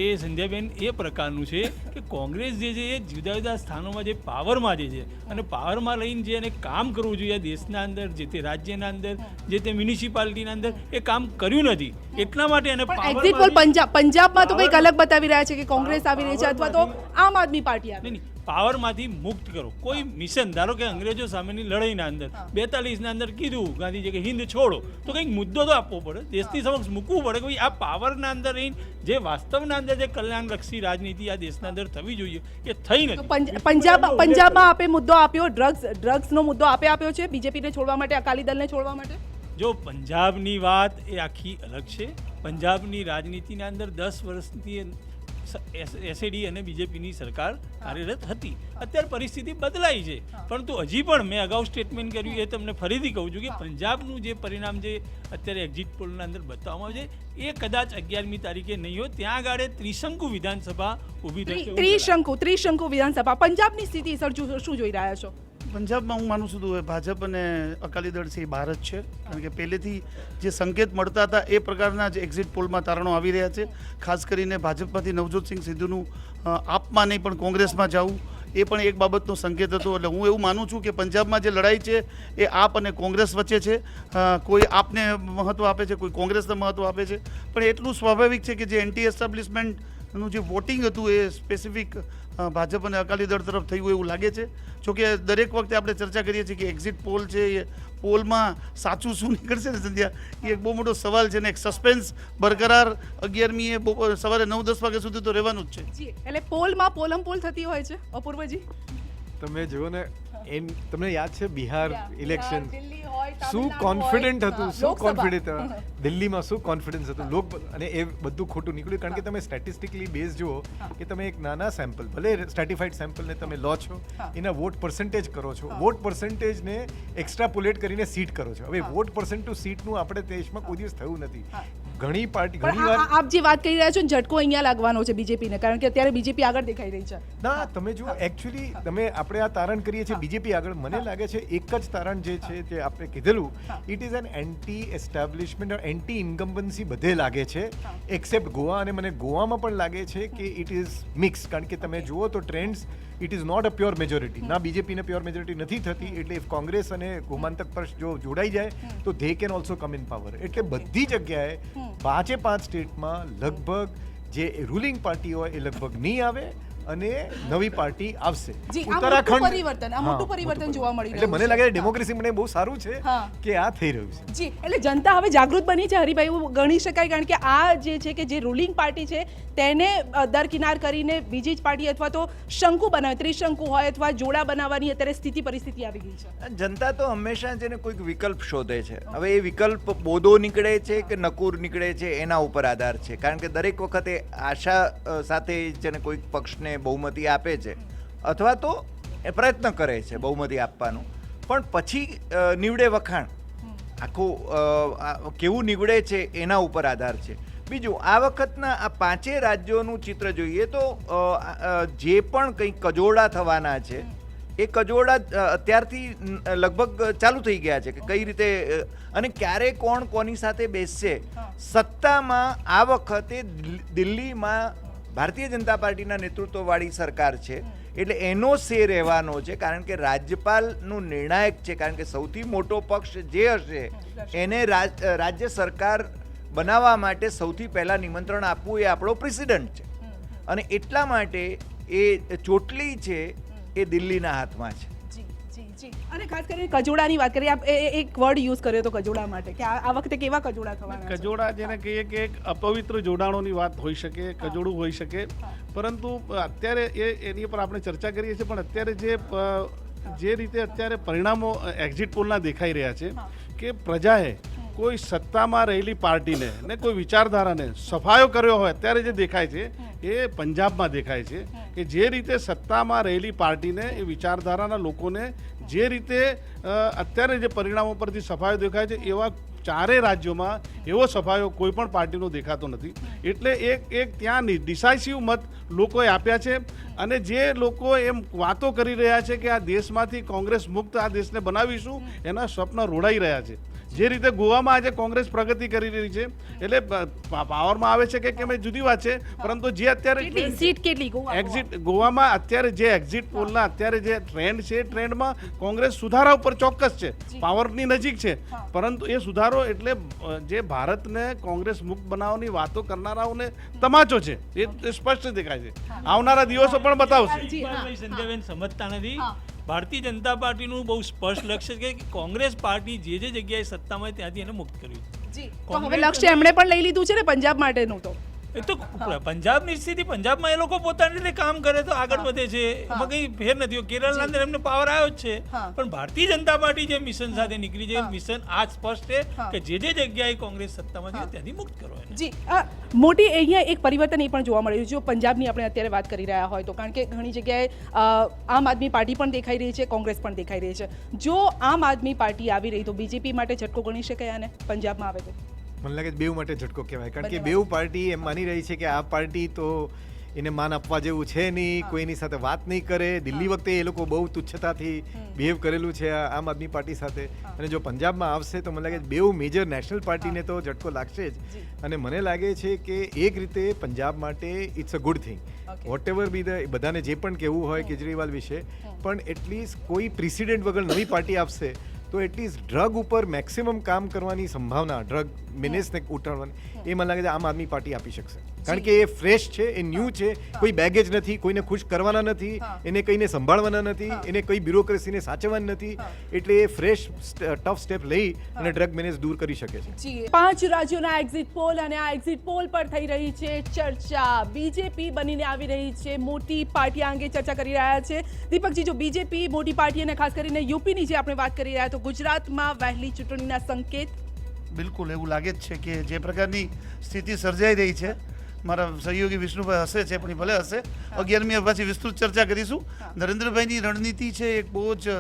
એ સંધ્યાબેન એ પ્રકારનું છે કે કોંગ્રેસ જે છે એ જુદા જુદા સ્થાનોમાં જે પાવરમાં જે છે અને પાવરમાં લઈને જે એને કામ કરવું જોઈએ દેશના અંદર જે તે રાજ્યના અંદર જે તે મ્યુનિસિપાલિટીના અંદર એ કામ કર્યું નથી એટલા માટે એને પણ એક્ઝિટ પોલ પંજાબમાં તો કંઈક અલગ બતાવી રહ્યા છે કે કોંગ્રેસ આવી રહી છે અથવા તો આમ આદમી પાર્ટી આવી નહીં પાવરમાંથી મુક્ત કરો કોઈ મિશન ધારો કે અંગ્રેજો સામેની લડાઈના અંદર 42ના અંદર કીધું ગાંધીજી કે હિન્દ છોડો તો કંઈક મુદ્દો તો આપવો પડે દેશની સમક્ષ મૂકવું પડે કે ભાઈ આ પાવરના અંદર રહીને જે વાસ્તવના અંદર જે કલ્યાણલક્ષી રાજનીતિ આ દેશના અંદર થવી જોઈએ એ થઈ નથી. પંજાબમાં આપે મુદ્દો આપ્યો ડ્રગ્સનો મુદ્દો આપે આપ્યો છે બીજેપીને છોડવા માટે અકાલી દળને છોડવા માટે. જો પંજાબની વાત એ આખી અલગ છે. પંજાબની રાજનીતિના અંદર 10 વર્ષથી એસએડી અને બીજેપીની સરકાર કાર્યરત હતી. અત્યારે પરિસ્થિતિ બદલાઈ છે પરંતુ હજી પણ મેં અગાઉ સ્ટેટમેન્ટ કર્યું એ તમને ફરીથી કહું છું કે પંજાબનું જે પરિણામ જે અત્યારે એક્ઝિટ પોલના અંદર બતાવવામાં આવે છે એ કદાચ 11મી તારીખે નહીં હોય ત્યાં આગળ ત્રિશંકુ વિધાનસભા ઊભી થશે. ત્રિશંકુ વિધાનસભા પંજાબની સ્થિતિ સર શું જોઈ રહ્યા છો? પંજાબમાં હું માનું છું તો ભાજપ અને અકાલી દળ છે એ બહાર જ છે કારણ કે પહેલેથી જે સંકેત મળતા હતા એ પ્રકારના જ એક્ઝિટ પોલમાં તારણો આવી રહ્યા છે. ખાસ કરીને ભાજપમાંથી નવજોતસિંહ સિદ્ધુનું આપમાં નહીં પણ કોંગ્રેસમાં જવું એ પણ એક બાબતનો સંકેત હતો. એટલે હું એવું માનું છું કે પંજાબમાં જે લડાઈ છે એ આપ અને કોંગ્રેસ વચ્ચે છે. કોઈ આપને મહત્ત્વ આપે છે, કોઈ કોંગ્રેસને મહત્ત્વ આપે છે, પણ એટલું સ્વાભાવિક છે કે જે એન્ટી એસ્ટાબ્લિશમેન્ટનું જે વોટિંગ હતું એ સ્પેસિફિક ભાજપ અને અકાલી દળ તરફ થયું એવું લાગે છે. જોકે દરેક વખતે આપણે ચર્ચા કરીએ છીએ કે એક્ઝિટ પોલ છે એ પોલમાં સાચું શું નીકળશે ને સંધ્યા એ એક બહુ મોટો સવાલ છે ને એક સસ્પેન્સ બરકરાર 11મીએ સવારે 9-10 વાગ્યા સુધી તો રહેવાનું જ છે. એટલે પોલમાં પોલ થતી હોય છે. અપૂર્વજી તમે જુઓ ને તમને યાદ છે બિહાર ઇલેક્શન શું કોન્ફિડન્ટ હતું, શું કોન્ફિડન્ટ દિલ્હીમાં શું કોન્ફિડન્સ હતું અને એ બધું ખોટું નીકળ્યું કારણ કે તમે સ્ટેટિસ્ટિકલી બેઝ જુઓ કે તમે એક નાના સેમ્પલ ભલે સ્ટ્રેટિફાઈડ સેમ્પલને તમે લો છો એના વોટ પર્સન્ટેજ કરો છો, વોટ પર્સન્ટેજને એક્સ્ટ્રાપોલેટ કરીને સીટ કરો છો. હવે વોટ પર્સન્ટ ટુ સીટનું આપણે દેશમાં કોઈ દિવસ થયું નથી. ઘણી પાર્ટી ઘણી વાર આપ જે વાત કરી રહ્યા છો ઝટકો અહીંયા લાગવાનો છે બીજેપીને કારણ કે અત્યારે બીજેપી આગળ દેખાઈ રહી છે. ના તમે જુઓ એકચ્યુઅલી આપણે આ તારણ કરીએ છીએ બીજેપી આગળ. મને લાગે છે એક જ તારણ જે છે તે આપણે કીધેલું it is an anti establishment anti incumbency બધે લાગે છે એક્સેપ્ટ ગોવા. અને મને ગોવામાં પણ લાગે છે કે ઇટ ઇઝ મિક્સ કારણ કે તમે જુઓ તો trends it is not a pure majority. ના બીજેપીને પ્યોર મેજોરિટી નથી થતી. એટલે ઇફ કોંગ્રેસ અને ગોમાંતક પક્ષ જો જોડાઈ જાય તો they can also come in power. એટલે બધી જગ્યાએ 5 સ્ટેટમાં લગભગ જે રૂલિંગ પાર્ટી હોય એ લગભગ નહીં આવે અને નવી પાર્ટી આવશે. મોટું પરિવર્તન જોવા મળી એટલે મને લાગે ડેમોક્રેસી મને બહુ સારું છે કે આ થઈ રહ્યું છે. જી એટલે જનતા હવે જાગૃત બની છે હરિભાઈ એવું ગણી શકાય કારણ કે આ જે છે કે જે રૂલિંગ પાર્ટી છે તેને દરકિનાર કરીને બીજી જ પાર્ટી અથવા તો શંકુ બનાવે ત્રિશંકુ હોય અથવા જોડા બનાવવાની અત્યારે પરિસ્થિતિ આવી ગઈ છે. જનતા તો હંમેશા જેને કોઈક વિકલ્પ શોધે છે. હવે એ વિકલ્પ બોધો નીકળે છે કે નકુર નીકળે છે એના ઉપર આધાર છે કારણ કે દરેક વખતે આશા સાથે જેને કોઈક પક્ષને બહુમતી આપે છે અથવા તો એ પ્રયત્ન કરે છે બહુમતી આપવાનો પણ પછી નીવડે વખાણ આખું કેવું નીવડે છે એના ઉપર આધાર છે. બીજું આ વખતના આ 5 રાજ્યોનું ચિત્ર જોઈએ તો જે પણ કંઈક કજોડા થવાના છે એ કજોડા અત્યારથી લગભગ ચાલુ થઈ ગયા છે કે કઈ રીતે અને ક્યારે કોણ કોની સાથે બેસશે. સત્તામાં આ વખતે દિલ્હીમાં ભારતીય જનતા પાર્ટીના નેતૃત્વવાળી સરકાર છે એટલે એનો સે રહેવાનો છે કારણ કે રાજ્યપાલનું નિર્ણાયક છે કારણ કે સૌથી મોટો પક્ષ જે હશે એને રાજ્ય સરકાર બનાવવા માટે સૌથી પહેલાં નિમંત્રણ આપવું એ આપણો પ્રેસિડન્ટ છે અને એટલા માટે એ ચોટલી છે એ દિલ્હીના હાથમાં છે. અને ખાસ કરીને કજોડાની વાત કરીએ આપ એક વર્ડ યુઝ કર્યો તો કજોડા માટે કે આ વખતે કેવા કજોડા થવાના છે? કજોડા જેને કહીએ કે એક અપવિત્ર જોડાણોની વાત હોઈ શકે, કજોડું હોઈ શકે પરંતુ અત્યારે એની પર આપણે ચર્ચા કરીએ છીએ પણ અત્યારે જે રીતે અત્યારે પરિણામો એક્ઝિટ પોલના દેખાઈ રહ્યા છે કે પ્રજાએ કોઈ સત્તામાં રહેલી પાર્ટીને ને કોઈ વિચારધારાને સફાયો કર્યો હોય અત્યારે જે દેખાય છે એ પંજાબમાં દેખાય છે કે જે રીતે સત્તામાં રહેલી પાર્ટીને એ વિચારધારાના લોકોને જે રીતે અત્યારે જે પરિણામો પરથી સફાયો દેખાય છે એવા ચારેય રાજ્યોમાં એવો સફાયો કોઈ પણ પાર્ટીનો દેખાતો નથી. એટલે એક ત્યાં ડિસાઇસિવ મત લોકોએ આપ્યા છે. અને જે લોકો એમ વાતો કરી રહ્યા છે કે આ દેશમાંથી કોંગ્રેસ મુક્ત આ દેશને બનાવીશું, એના સ્વપ્ન રોડાઈ રહ્યા છે. જે રીતે ગોવામાં આજે કોંગ્રેસ પ્રગતિ કરી રહી છે, એટલે પાવરમાં આવે છે કે કેમ એ જુદી વાત છે, પરંતુ જે અત્યારે સીટ કેટલી ગોવા એક્ઝિટ ગોવામાં અત્યારે જે એક્ઝિટ પોલના અત્યારે જે ટ્રેન્ડ છે, ટ્રેન્ડમાં કોંગ્રેસ સુધારા ઉપર ચોક્કસ છે, પાવરની નજીક છે, પરંતુ એ સુધારો એટલે જે ભારતને કોંગ્રેસ મુક્ત બનાવવાની વાતો કરનારાઓને તમાચો છે, એ સ્પષ્ટ દેખાય છે. આવનારા દિવસો પણ બતાવશે. સંધ્યાબેન સમજતા નથી. ભારતીય જનતા પાર્ટીનું બહુ સ્પષ્ટ લક્ષ્ય છે કે કોંગ્રેસ પાર્ટી જે જગ્યાએ સત્તામાં ત્યાંથી એને મુક્ત કર્યું. જી, તો હવે લક્ષ્ય એમણે પણ લઈ લીધું છે ને પંજાબ માટેનું. તો એ તો પંજાબની સ્થિતિ, પંજાબમાં એ લોકો પોતાની રીતે કામ કરે તો આગળ વધે છે, એમાં કંઈ ફેર નથી. કેરળના અંદર એમને પાવર આવ્યો જ છે, પણ ભારતીય જનતા પાર્ટી જે મિશન સાથે નીકળી છે, મિશન આ સ્પષ્ટ છે કે જે જગ્યાએ કોંગ્રેસ સત્તામાં છે ત્યાંથી મુક્ત કરો. જી, મોટી અહીંયા એક પરિવર્તન એ પણ જોવા મળ્યું. જો પંજાબની આપણે અત્યારે વાત કરી રહ્યા હોય તો, કારણ કે ઘણી જગ્યાએ આમ આદમી પાર્ટી પણ દેખાઈ રહી છે, કોંગ્રેસ પણ દેખાઈ રહી છે. જો આમ આદમી પાર્ટી આવી રહી તો બીજેપી માટે ઝટકો ગણી શકાય આને પંજાબમાં આવે તો? મને લાગે બેઉ માટે ઝટકો કહેવાય, કારણ કે બેઉ પાર્ટી એમ માની રહી છે કે આ પાર્ટી તો એને માન આપવા જેવું છે નહીં, કોઈની સાથે વાત નહીં કરે. દિલ્હી વખતે એ લોકો બહુ તુચ્છતાથી બિહેવ કરેલું છે આમ આદમી પાર્ટી સાથે, અને જો પંજાબમાં આવશે તો મને લાગે બેઉ મેજર નેશનલ પાર્ટીને તો ઝટકો લાગશે જ. અને મને લાગે છે કે એક રીતે પંજાબ માટે it's a good thing. Whatever be બધાને જે પણ કહેવું હોય કેજરીવાલ વિશે, પણ એટલીસ્ટ કોઈ પ્રિસિડેન્ટ વગર નવી પાર્ટી આપશે તો એટલીસ્ટ ડ્રગ ઉપર મેક્સિમમ કામ કરવાની સંભાવના, ડ્રગ મિનેસને ઉઠાડવાની, એ મને લાગે છે આમ આદમી પાર્ટી આપી શકશે. કારણ કે એ ફ્રેશ છે, એ ન્યૂ છે, કોઈ બેગેજ નથી, કોઈને ખુશ કરવાના નથી, એને કઈને સંભાળવાના નથી, એને કઈ બ્યુરોક્રેસીને સાચવવાની નથી. એટલે એ ફ્રેશ ટફ સ્ટેપ લઈ અને ડ્રગ મેનેજ દૂર કરી શકે છે. જી, 5 રાજ્યોના એક્ઝિટ પોલ, અને આ એક્ઝિટ પોલ પર થઈ રહી છે ચર્ચા. બીજેપી બનીને આવી રહી છે, મોટી પાર્ટી આ અંગે ચર્ચા કરી રહ્યા છે. દીપકજી, જો બીજેપી મોટી પાર્ટી અને ખાસ કરીને યુપીની જે આપણે વાત કરી રહ્યા, તો ગુજરાતમાં વહેલી ચૂંટણીના સંકેત? બિલકુલ એવું લાગે જ છે કે જે પ્રકારની સ્થિતિ સર્જાઈ રહી છે, મારા સહયોગી વિષ્ણુભાઈ હશે છે, પણ એ ભલે હશે, 11મી પછી વિસ્તૃત ચર્ચા કરીશું. નરેન્દ્રભાઈની રણનીતિ છે એક બહુ જ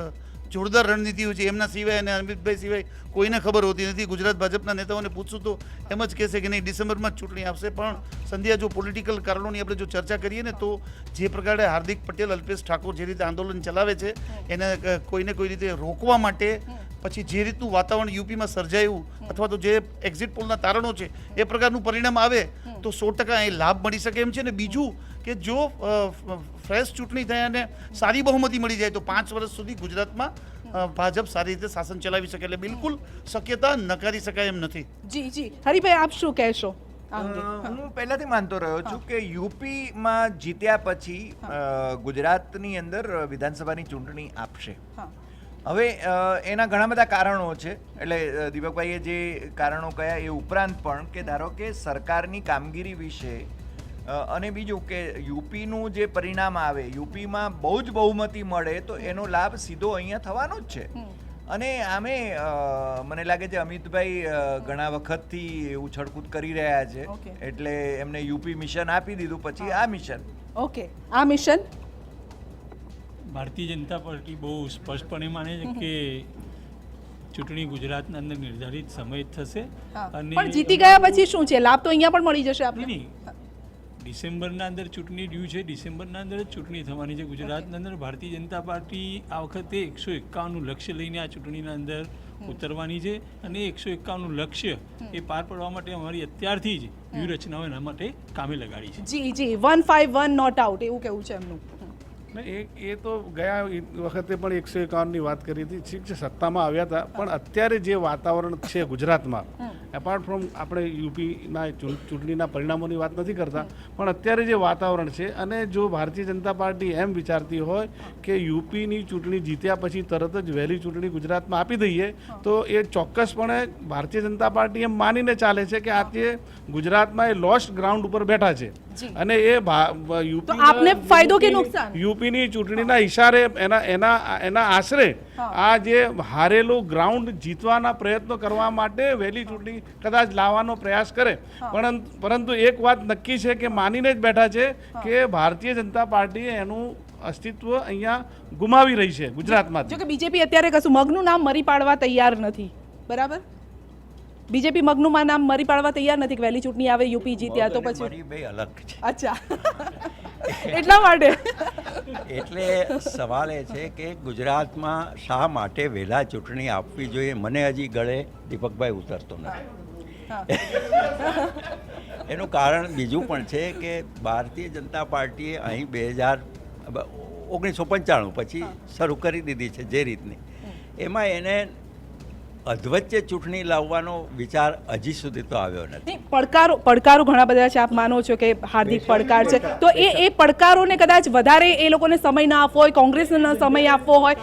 જોરદાર રણનીતિ હોય છે. એમના સિવાય અને અમિતભાઈ સિવાય કોઈને ખબર હોતી નથી. ગુજરાત ભાજપના નેતાઓને પૂછશું તો એમ જ કહેશે કે નહીં, ડિસેમ્બરમાં જ ચૂંટણી આવશે. પણ સંધ્યા, જો પોલિટિકલ કારણોની આપણે જો ચર્ચા કરીએ ને, તો જે પ્રકારે હાર્દિક પટેલ, અલ્પેશ ઠાકોર જે રીતે આંદોલન ચલાવે છે, એને કોઈને કોઈ રીતે રોકવા માટે, પછી જે રીતનું વાતાવરણ યુપીમાં સર્જાયું, અથવા તો જે એક્ઝિટ પોલના તારણો છે એ પ્રકારનું પરિણામ આવે તો 100% એ લાભ મળી શકે એમ છે. ને બીજું કે જો ફ્રેશ ચૂંટણી થાય અને સારી બહુમતી મળી જાય તો 5 વર્ષ સુધી ગુજરાતમાં ભાજપ સારી રીતે શાસન ચલાવી શકે. એટલે બિલકુલ શક્યતા નકારી શકાય એમ નથી. જી જી, હરિભાઈ આપ શું કહેશો? હું પહેલાથી માનતો રહ્યો છું કે યુપીમાં જીત્યા પછી ગુજરાતની અંદર વિધાનસભાની ચૂંટણી આપશે. હવે એના ઘણા બધા કારણો છે. એટલે દીપકભાઈએ જે કારણો કયા એ ઉપરાંત પણ કે ધારો કે સરકારની કામગીરી વિશે, અને બીજું કે યુપીનું જે પરિણામ આવે, યુપીમાં બહુ જ બહુમતી મળે તો એનો લાભ સીધો અહીંયા થવાનો જ છે. અને આમે મને લાગે છે અમિતભાઈ ઘણા વખતથી ઉછળકૂદ કરી રહ્યા છે, એટલે એમને યુપી મિશન આપી દીધું, પછી આ મિશન. ઓકે, આ મિશન ભારતીય જનતા પાર્ટી બહુ સ્પષ્ટપણે માને છે કે ચૂંટણી ગુજરાતના અંદર નિર્ધારિત સમય થશે. અને પણ જીતી ગયા પછી શું છે લાભ? તો અહીંયા પણ મળી જશે આપણે. નહીં, ડિસેમ્બરના અંદર ચૂંટણી ડ્યુ છે, ડિસેમ્બરના અંદર જ ચૂંટણી થવાની છે ગુજરાતના અંદર. ભારતીય જનતા પાર્ટી આ વખતે 151નું લક્ષ્ય લઈને આ ચૂંટણીના અંદર ઉતરવાની છે, અને 151નું લક્ષ્ય એ પાર પાડવા માટે અમારી અત્યારથી જ વ્યૂહરચનાઓ એના માટે કામે લગાડી છે. જી જી, 151 નોટ આઉટ એવું કેવું છે એમનું. એ તો ગયા વખતે પણ 151ની વાત કરી હતી. ઠીક છે, સત્તામાં આવ્યા હતા, પણ અત્યારે જે વાતાવરણ છે ગુજરાતમાં, એપાર્ટ ફ્રોમ આપણે યુપીના ચૂંટણીના પરિણામોની વાત નથી કરતા, પણ અત્યારે જે વાતાવરણ છે, અને જો ભારતીય જનતા પાર્ટી એમ વિચારતી હોય કે યુપીની ચૂંટણી જીત્યા પછી તરત જ વહેલી ચૂંટણી ગુજરાતમાં આપી દઈએ, તો એ ચોક્કસપણે ભારતીય જનતા પાર્ટી એમ માનીને ચાલે છે કે આજે ગુજરાતમાં એ લોસ્ટ ગ્રાઉન્ડ ઉપર બેઠા છે. અને એ આપને ફાયદો કે નુકસાન? યુપીની ચૂંટણીના ઈશારે એના આશરે આ જે હારેલું ગ્રાઉન્ડ જીતવાના પ્રયત્નો કરવા માટે વહેલી ચૂંટણી કદાચ લાવવાનો પ્રયાસ કરે. પરંતુ એક વાત નક્કી છે કે માનીને જ બેઠા છે કે ભારતીય જનતા પાર્ટી એનું અસ્તિત્વ અહીંયા ગુમાવી રહી છે ગુજરાતમાં. જો કે બીજેપી અત્યારે કશું મગનું નામ મરી પાડવા તૈયાર નથી, બરાબર? બીજેપી મગનુમાં નામ મરી પાડવા તૈયાર નથી કે વહેલી ચૂંટણી આવે યુપી જીત્યા તો પછી મરી બે અલગ છે. અચ્છા એટલા માટે એટલે સવાલ એ છે કે ગુજરાતમાં શા માટે વહેલા ચૂંટણી આપવી જોઈએ, મને હજી ગળે દીપકભાઈ ઉતરતો નથી. એનું કારણ બીજું પણ છે કે ભારતીય જનતા પાર્ટીએ અહીં 1995 પછી શરૂ કરી દીધી છે જે રીતની, એમાં એને અધવચ્ચે ચૂંટણી લાવવાનો વિચાર હજી સુધી તો આવ્યો નથી. નહીં, પડકારો ઘણા બધા છે, આપ માનો છો કે હાર્દિક પડકાર છે, તો એ પડકારોને કદાચ વધારે એ લોકોને સમય ના આપવો હોય, કોંગ્રેસને સમય આપવો હોય,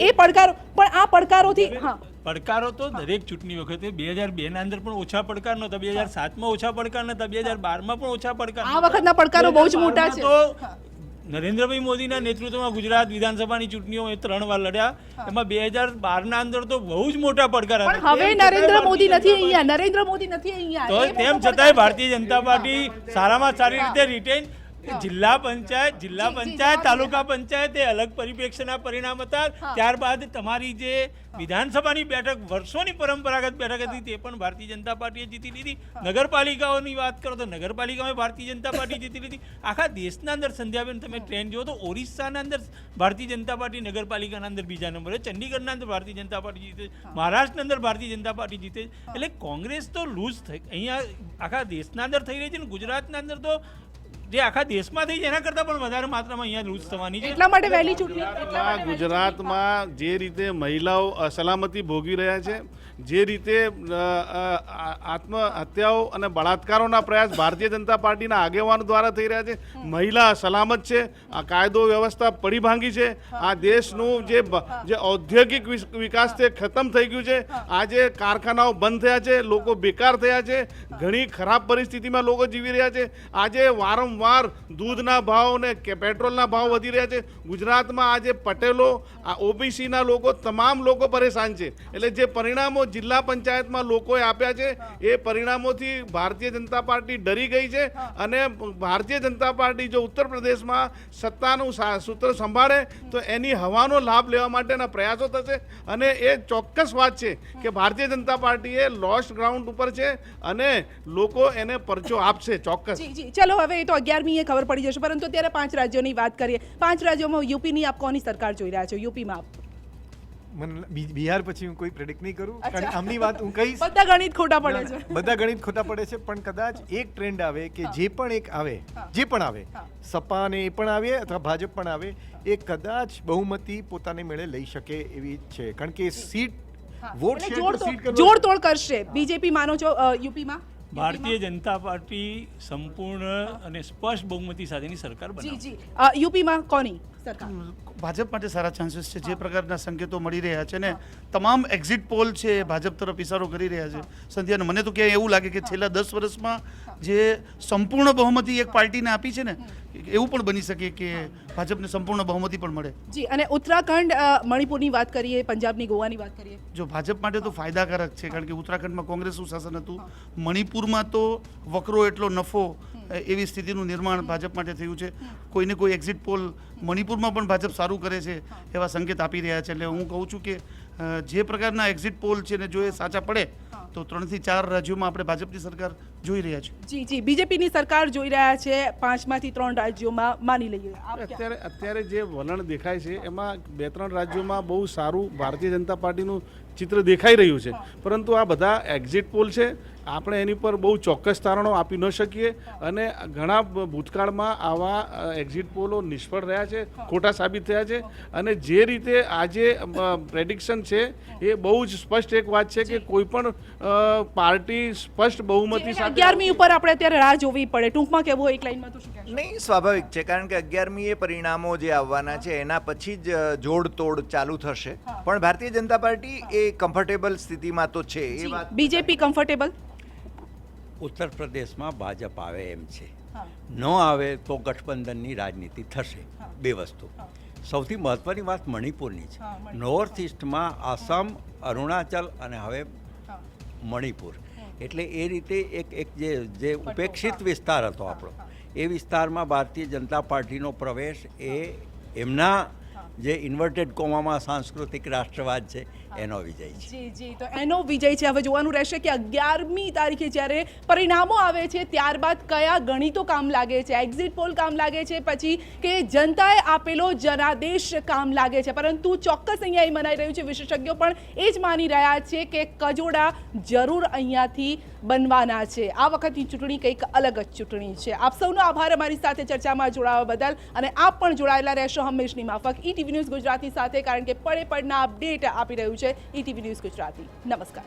એ પડકારો, પણ આ પડકારોથી હા પડકારો તો દરેક ચૂંટણી વખતે 2002 અંદર પણ ઓછા પડકાર નહોતા, 2007 ઓછા પડકાર નહોતા, 2012 પણ ઓછા પડકાર. આ વખતના પડકારો બહુ જ મોટા છે. તો નરેન્દ્રભાઈ મોદીના નેતૃત્વમાં ગુજરાત વિધાનસભાની ચૂંટણીઓ 3 વાર લડ્યા, એમાં 2012 અંદર તો બહુ જ મોટા પડકાર હતા. પણ હવે નરેન્દ્ર મોદી નથી અહીંયા, તો તેમ છતાંય ભારતીય જનતા પાર્ટી સારામાં સારી રીતે રિટેન, જિલ્લા પંચાયત તાલુકા પંચાયત એ અલગ પરિપ્રેક્ષ્યના પરિણામ હતા. ત્યારબાદ તમારી જે વિધાનસભાની બેઠક વર્ષોની પરંપરાગત બેઠક હતી તે પણ ભારતીય જનતા પાર્ટીએ જીતી લીધી. નગરપાલિકાઓની વાત કરો તો નગરપાલિકામાં ભારતીય જનતા પાર્ટી જીતી લીધી. આખા દેશના અંદર સંધ્યાબેન તમે ટ્રેન્ડ જુઓ તો ઓરિસ્સાના અંદર ભારતીય જનતા પાર્ટી નગરપાલિકાના અંદર બીજા નંબરે, ચંડીગઢના અંદર ભારતીય જનતા પાર્ટી જીતે, મહારાષ્ટ્રના અંદર ભારતીય જનતા પાર્ટી જીતે. એટલે કોંગ્રેસ તો લૂઝ થઈ અહીંયા આખા દેશના અંદર થઈ રહી છે ને ગુજરાતના અંદર તો જે આખા દેશમાં થઈ છે એના કરતાં પણ વધારે માત્રામાં અહીંયા લૂઝ થવાની છે. એટલા માટે વહેલી ચૂંટણી ગુજરાતમાં જે રીતે મહિલાઓ અસલામતી ભોગવી રહ્યા છે, જે રીતે આત્મહત્યાઓ અને બળાત્કારોના પ્રયાસ ભારતીય જનતા પાર્ટીના આગેવાનો દ્વારા થઈ રહ્યા છે, મહિલા સલામત છે, આ કાયદો વ્યવસ્થા પડી ભાંગી છે, આ દેશનું જે ઔદ્યોગિક વિકાસ છે ખતમ થઈ ગયું છે, આજે કારખાનાઓ બંધ થયા છે, લોકો બેકાર થયા છે, ઘણી ખરાબ પરિસ્થિતિમાં લોકો જીવી રહ્યા છે. આજે વારંવાર દૂધના ભાવ અને પેટ્રોલના ભાવ વધી રહ્યા છે. ગુજરાતમાં આજે પટેલો, આ ઓબીસીના લોકો, તમામ લોકો પરેશાન છે. એટલે જે પરિણામો જિલ્લા પંચાયતમાં લોકોએ આપ્યા છે એ પરિણામોથી ભારતીય જનતા પાર્ટી ડરી ગઈ છે અને ભારતીય જનતા પાર્ટી જો ઉત્તર પ્રદેશમાં સત્તાનું સૂત્ર સંભાળે તો એની હવાનો લાભ લેવા માટેના પ્રયાસો થશે. અને એ ચોક્કસ વાત છે કે ભારતીય જનતા પાર્ટી એ લોસ્ટ ગ્રાઉન્ડ ઉપર છે અને લોકો એને પરચો આપશે ચોક્કસ. જી ચલો, હવે એ તો 11મીએ ખબર પડી જશે, પરંતુ અત્યારે 5 રાજ્યોની વાત કરીએ. 5 રાજ્યોમાં યુપીની આપ કોની સરકાર જોઈ રહ્યા છો? યુપીમાં આપ બિહાર પછી હું કોઈ પ્રેડિક્ટ નહીં કરું, કારણ કે આમની વાત હું કહીશ બધા ગણિત ખોટા પડે છે. બધા ગણિત ખોટા પડે છે, પણ કદાચ એક ટ્રેન્ડ આવે કે જે પણ આવે સપા ને એ પણ આવે અથવા ભાજપ પણ આવે, એ કદાચ બહુમતી પોતાને મેળે લઈ શકે એવી છે, કારણ કે સીટ વોટ જોડતોડ કરશે બીજેપી, માનો છો યુપીમાં? ભારતીય જનતા પાર્ટી સંપૂર્ણ અને સ્પષ્ટ બહુમતી સાથેની સરકાર બનાવશે. જી યુપીમાં કોની સરકાર? ભાજપ માટે સારા ચાન્સીસ છે. જે પ્રકારના સંકેતો મળી રહ્યા છે ને, તમામ એક્ઝિટ પોલ છે એ ભાજપ તરફ ઇશારો કરી રહ્યા છે. સંધ્યાને મને તો ક્યાંય એવું લાગે કે છેલ્લા 10 વર્ષમાં જે સંપૂર્ણ બહુમતી એક પાર્ટીને આપી છે ને, એવું પણ બની શકે કે ભાજપને સંપૂર્ણ બહુમતી પણ મળે. જી, અને ઉત્તરાખંડ, મણિપુરની વાત કરીએ, પંજાબની, ગોવાની વાત કરીએ. જો ભાજપ માટે તો ફાયદાકારક છે, કારણ કે ઉત્તરાખંડમાં કોંગ્રેસનું શાસન હતું, મણિપુરમાં તો વકરો એટલો નફો એવી સ્થિતિનું નિર્માણ ભાજપ માટે થયું છે. કોઈને કોઈ એક્ઝિટ પોલ મણિપુરમાં પણ ભાજપ સારું કરે છે એવા સંકેત આપી રહ્યા છે. એટલે હું કહું છું કે જે પ્રકારના એક્ઝિટ પોલ છે ને જો એ સાચા પડે તો 3 થી 4 રાજ્યોમાં આપણે ભાજપની સરકાર જોઈ રહ્યા છીએ. જી બીજેપીની સરકાર જોઈ રહ્યા છે 5માંથી 3 રાજ્યોમાં, માની લઈએ. અત્યારે જે વલણ દેખાય છે એમાં 2-3 રાજ્યોમાં બહુ સારું ભારતીય જનતા પાર્ટીનું ચિત્ર દેખાઈ રહ્યું છે, પરંતુ આ બધા એક્ઝિટ પોલ છે, આપણે એની પર બહુ ચોક્કસ તારણો આપી ન શકીએ. અને ઘણા ભૂતકાળમાં આવા એક્ઝિટ પોલો નિષ્ફળ રહ્યા છે, ખોટા સાબિત થયા છે. અને જે રીતે આજે પ્રેડિક્શન છે એ બહુ જ સ્પષ્ટ એક વાત છે કે કોઈ પણ પાર્ટી સ્પષ્ટ બહુમતી સાથે 11મી ઉપર આપણે અત્યારે રાહ જોવી પડે. ટૂંકમાં કેવું એક લાઈનમાં તો શું કહેશો? નહીં, સ્વાભાવિક છે, કારણ કે 11મીએ પરિણામો જે આવવાના છે એના પછી જ જોડતોડ ચાલુ થશે. પણ ભારતીય જનતા પાર્ટી એ કમ્ફર્ટેબલ સ્થિતિમાં તો છે. એ વાત બીજેપી કમ્ફર્ટેબલ? ઉત્તર પ્રદેશમાં ભાજપ આવે એમ છે, ન આવે તો ગઠબંધનની રાજનીતિ થશે. 2 વસ્તુ. સૌથી મહત્વની વાત મણિપુરની છે. નોર્થ ઇસ્ટમાં આસામ, અરુણાચલ અને હવે મણિપુર, એટલે એ રીતે એક જે ઉપેક્ષિત વિસ્તાર હતો આપણો, એ વિસ્તારમાં ભારતીય જનતા પાર્ટીનો પ્રવેશ એ એમના જે ઇન્વર્ટેડ કોમામાં સાંસ્કૃતિક રાષ્ટ્રવાદ છે એનો વિજય છે. જી જી, તો એનો વિજય છે. હવે જોવાનું રહેશે કે 11મી તારીખે જ્યારે પરિણામો આવે છે ત્યારબાદ કયા ગણિતો કામ લાગે છે, એક્ઝિટ પોલ કામ લાગે છે, પછી કે જનતાએ આપેલો જનાદેશ કામ લાગે છે. પરંતુ ચોક્કસ અહીંયા એ મનાઈ રહ્યું છે, વિશેષજ્ઞો પણ એ જ માની રહ્યા છે કે કજોડા જરૂર અહીંયાથી બનવાના છે. આ વખતની ચૂંટણી કંઈક અલગ જ ચૂંટણી છે. આપ સૌનો આભાર અમારી સાથે ચર્ચામાં જોડાવા બદલ, અને આપ પણ જોડાયેલા રહેશો હંમેશની માફક ETV ન્યૂઝ ગુજરાતી સાથે, કારણ કે પડે પડના અપડેટ આપી રહ્યું છે ETV ન્યૂઝ ગુજરાતી. નમસ્કાર.